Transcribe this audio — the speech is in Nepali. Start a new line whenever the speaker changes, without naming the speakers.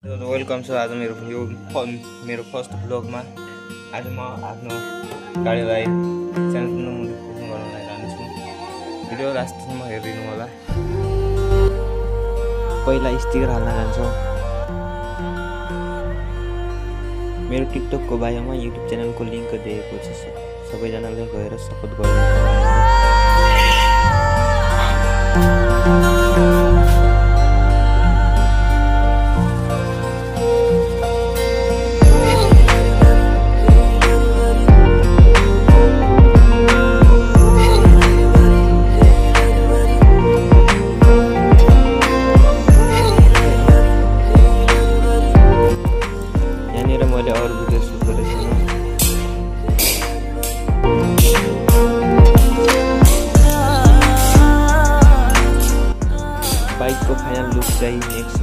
वेलकम छ आज मेरो फर्स्ट ब्लगमा। आज म आफ्नो गाडीलाई सानो पुग्नु गर्न लागिरहेको छु। भिडियो लास्टसम्म हेरिदिनु होला। पहिला स्टिकर हाल्न जान्छौँ। मेरो टिकटकको बायोमा युट्युब च्यानलको लिङ्क दिएको छ, सबैजनाले गएर सपोर्ट गर्नु। मैले अरू भिडियो सुट गरेको छु। बाइकको फाइनल लुक चाहिँ नेक्स्ट